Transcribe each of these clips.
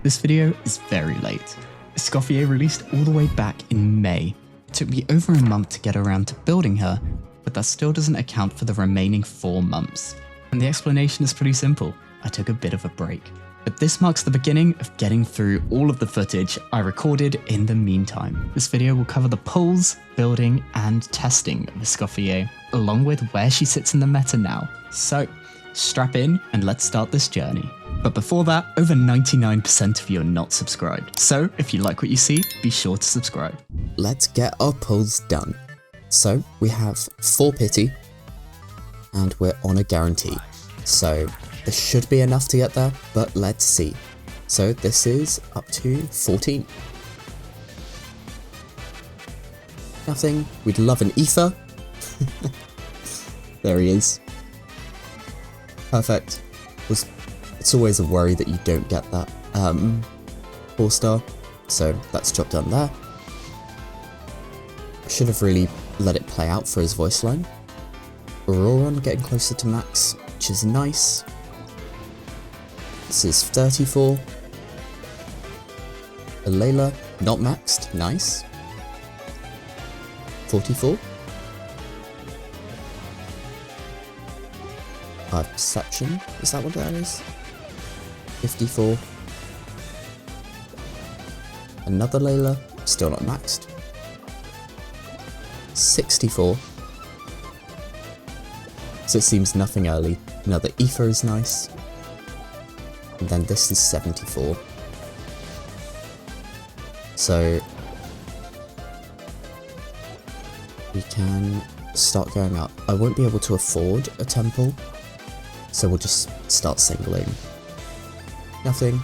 This video is very late. Escoffier released all the way back in May. It took me over a month to get around to building her, but that still doesn't account for the remaining 4 months. And the explanation is pretty simple. I took a bit of a break. But this marks the beginning of getting through all of the footage I recorded in the meantime. This video will cover the pulls, building, and testing of Escoffier, along with where she sits in the meta now. So, strap in and let's start this journey. But before that, over 99% of you are not subscribed. So, if you like what you see, be sure to subscribe. Let's get our pulls done. So, we have 4 pity, and we're on a guarantee. So, there should be enough to get there, but let's see. So this is up to 14. Nothing. We'd love an ether. There he is. Perfect. It's always a worry that you don't get that 4-star, so that's job done there. Should have really let it play out for his voice line. Auroron getting closer to max, which is nice. This is 34. A Layla, not maxed, nice. 44. Perception, is that what that is? 54. Another Layla, still not maxed. 64. So it seems nothing early. Another Ether is nice. And then this is 74. So we can start going up. I won't be able to afford a temple, so we'll just start singling. Nothing.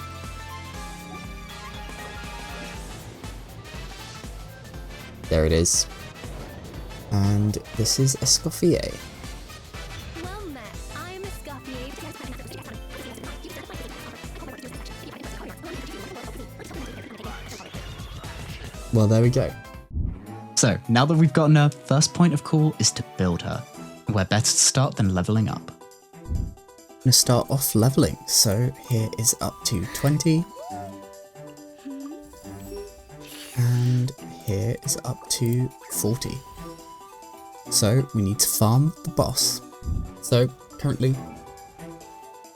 There it is. And this is Escoffier. Well, there we go. So, now that we've gotten her, first point of call is to build her. Where better to start than leveling up? I'm gonna start off leveling, so here is up to 20. And here is up to 40. So, we need to farm the boss. So, currently,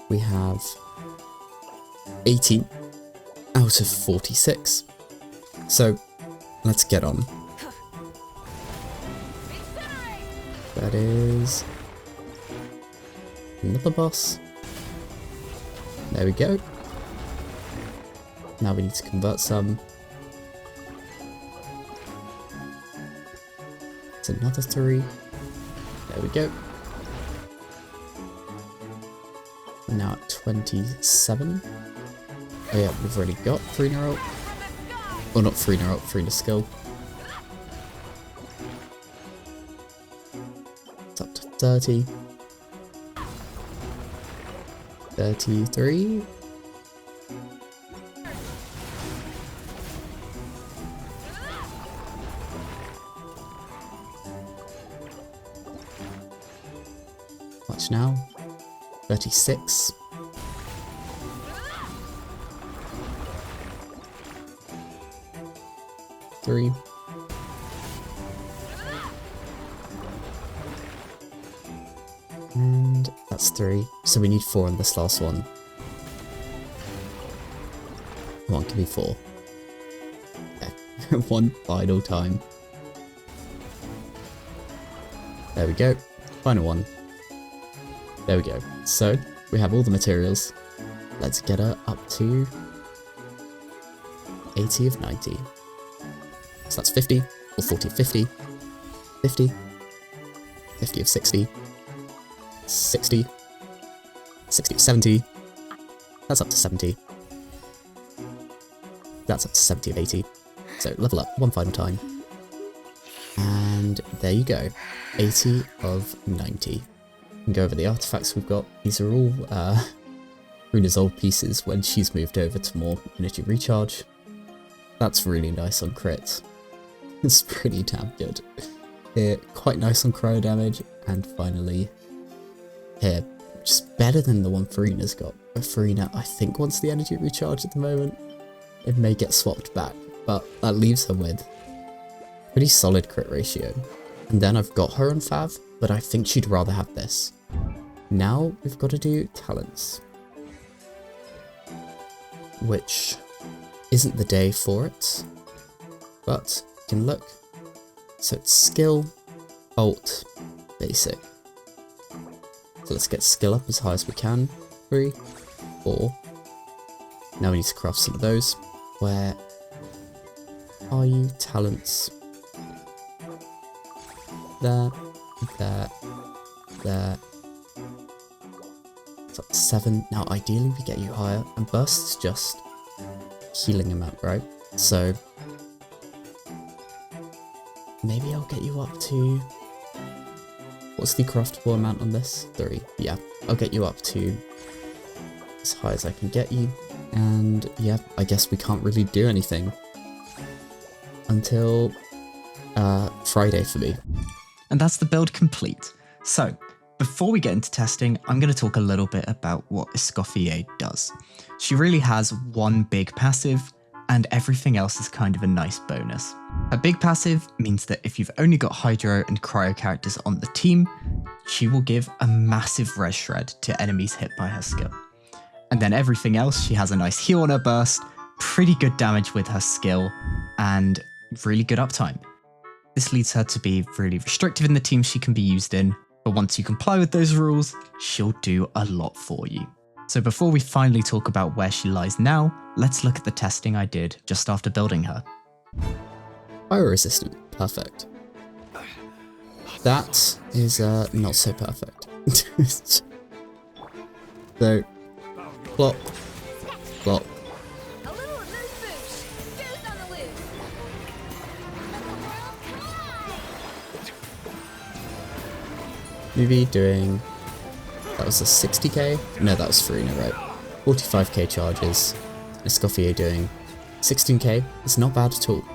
we have 18 out of 46. So, let's get on. That is another boss. There we go. Now we need to convert some. It's another 3. There we go. We're now at 27. Oh yeah, we've already got 3 in a row. Well, not 3 in a row, 3 to skill. It's up to 30. 33. Much now? 36. Three. And that's 3. So we need 4 on this last one. Come on, give me 4. Okay. One final time. There we go. Final one. There we go. So, we have all the materials. Let's get her up to 80 of 90. So that's 50, or 40 of 50, 50, 50 of 60, 60, 60 of 70, that's up to 70, that's up to 70 of 80, so level up one final time, and there you go, 80 of 90. You can go over the artifacts we've got. These are all Runa's old pieces when she's moved over to more energy recharge. That's really nice on crits. It's pretty damn good. Here, quite nice on cryo damage, and finally, here, just better than the one Farina's got. But Farina, I think, wants the energy recharge at the moment. it may get swapped back, but that leaves her with pretty solid crit ratio. And then I've got her on Fav, but I think she'd rather have this. Now we've got to do talents, which isn't the day for it, but you can look. So it's skill, ult, basic. So let's get skill up as high as we can. 3, 4. Now we need to craft some of those. Where are you? Talents. There, there, there. It's up to 7. Now ideally we get you higher, and burst's just healing amount, right? So maybe I'll get you up to, what's the craftable amount on this? 3. Yeah, I'll get you up to as high as I can get you. And yeah, I guess we can't really do anything until Friday for me. And that's the build complete. So before we get into testing, I'm going to talk a little bit about what Escoffier does. She really has one big passive, and everything else is kind of a nice bonus. A big passive means that if you've only got Hydro and Cryo characters on the team, she will give a massive res shred to enemies hit by her skill. And then everything else, she has a nice heal on her burst, pretty good damage with her skill, and really good uptime. This leads her to be really restrictive in the teams she can be used in, but once you comply with those rules, she'll do a lot for you. So before we finally talk about where she lies now, let's look at the testing I did just after building her. Fire resistant, perfect. That is not so perfect. So, plop, plop. Movie doing, that was a 60k? No, that was Farina, right? 45k charges. Escoffier doing 16k. It's not bad at all.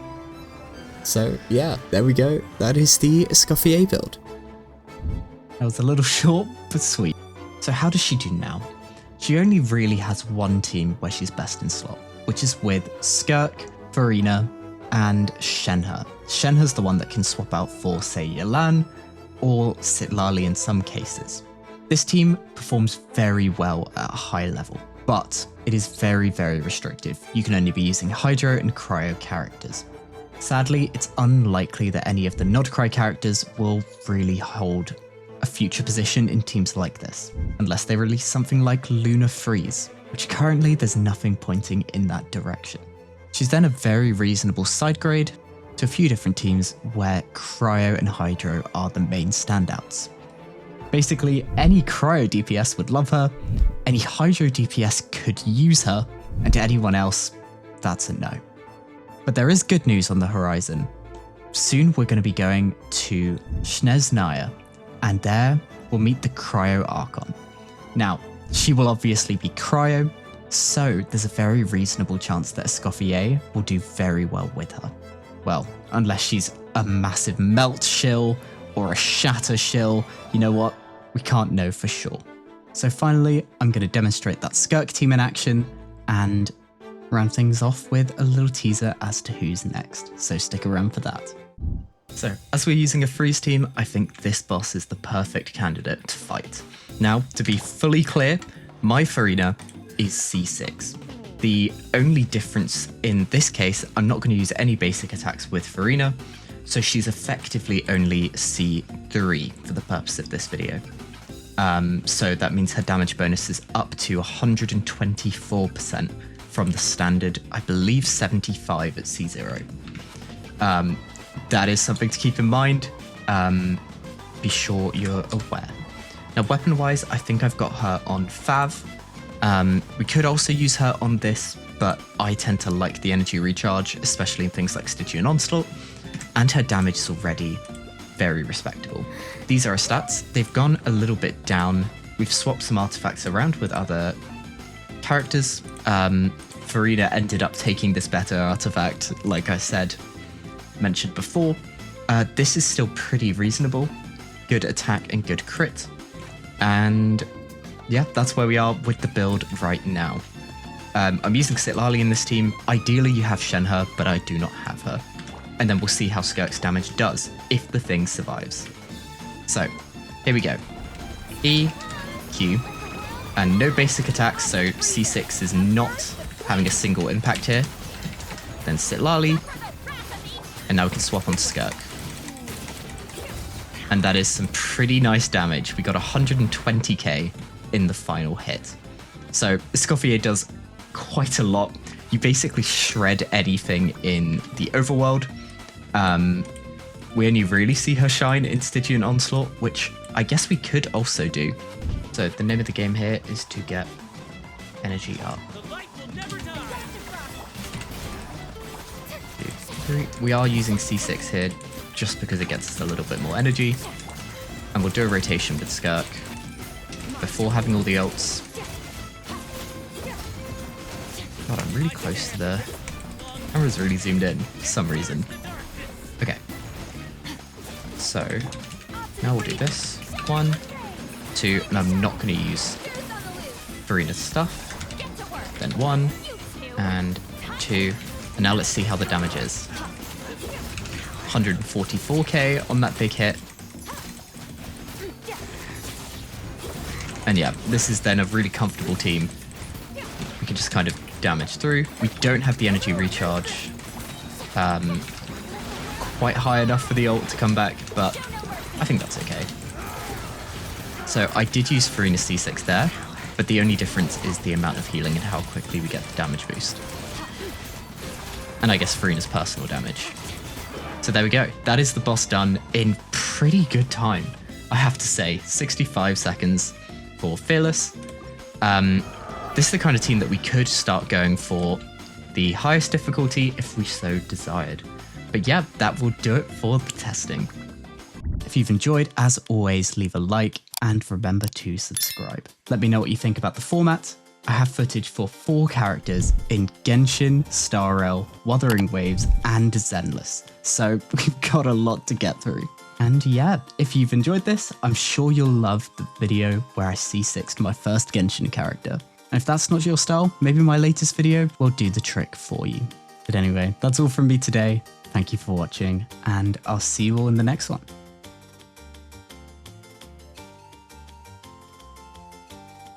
So yeah, there we go. That is the Escoffier build. That was a little short, but sweet. So how does she do now? She only really has one team where she's best in slot, which is with Skirk, Farina, and Shenhe. Shenhe's the one that can swap out for, say, Yelan, or Sitlali in some cases. This team performs very well at a high level, but it is very, very restrictive. You can only be using Hydro and Cryo characters. Sadly, it's unlikely that any of the non-Cryo characters will really hold a future position in teams like this, unless they release something like Lunar Freeze, which currently there's nothing pointing in that direction. She's then a very reasonable side grade to a few different teams where Cryo and Hydro are the main standouts. Basically, any Cryo DPS would love her, any Hydro DPS could use her, and to anyone else, that's a no. But there is good news on the horizon. Soon we're going to be going to Snezhnaya, and there we'll meet the Cryo Archon. Now, she will obviously be Cryo, so there's a very reasonable chance that Escoffier will do very well with her. Well, unless she's a massive melt shill or a shatter shill, you know what? We can't know for sure. So finally, I'm going to demonstrate that Skirk team in action and round things off with a little teaser as to who's next, so stick around for that. So, as we're using a freeze team, I think this boss is the perfect candidate to fight. Now, to be fully clear, my Farina is C6. The only difference in this case, I'm not going to use any basic attacks with Farina, so she's effectively only C3 for the purpose of this video. So that means her damage bonus is up to 124% from the standard, I believe 75 at C0. That is something to keep in mind. Be sure you're aware. Now, weapon-wise, I think I've got her on Fav. We could also use her on this, but I tend to like the energy recharge, especially in things like Stygian Onslaught, and her damage is already very respectable. These are her stats. They've gone a little bit down. We've swapped some artifacts around with other characters. Farina ended up taking this better artifact, like I mentioned before. This is still pretty reasonable. Good attack and good crit. And yeah, that's where we are with the build right now. I'm using Sitlali in this team. Ideally you have Shenhe, but I do not have her. And then we'll see how Skirk's damage does, if the thing survives. So, here we go. E, Q, and no basic attacks, so C6 is not having a single impact here. Then Sitlali, and now we can swap onto Skirk. And that is some pretty nice damage. We got 120k in the final hit. So Escoffier does quite a lot. You basically shred anything in the overworld. We only really see her shine in Stygian Onslaught, which I guess we could also do. So the name of the game here is to get energy up. 2, 3. We are using C6 here just because it gets us a little bit more energy. And we'll do a rotation with Skirk before having all the ults. God, I'm really close to the camera's really zoomed in for some reason. Okay. So now we'll do this. 1, 2, and I'm not going to use Farina's stuff. Then 1 and 2, and now let's see how the damage is. 144k on that big hit. And yeah, this is then a really comfortable team. We can just kind of damage through. We don't have the energy recharge quite high enough for the ult to come back, but I think that's okay. So I did use Farina C6 there, but the only difference is the amount of healing and how quickly we get the damage boost. And I guess Farina's personal damage. So there we go. That is the boss done in pretty good time, I have to say. 65 seconds for Fearless. This is the kind of team that we could start going for the highest difficulty if we so desired. But yeah, that will do it for the testing. If you've enjoyed, as always, leave a like and remember to subscribe. Let me know what you think about the format. I have footage for 4 characters in Genshin, Star Rail, Wuthering Waves, and Zenless. So we've got a lot to get through. And yeah, if you've enjoyed this, I'm sure you'll love the video where I C6'd my first Genshin character. And if that's not your style, maybe my latest video will do the trick for you. But anyway, that's all from me today. Thank you for watching, and I'll see you all in the next one.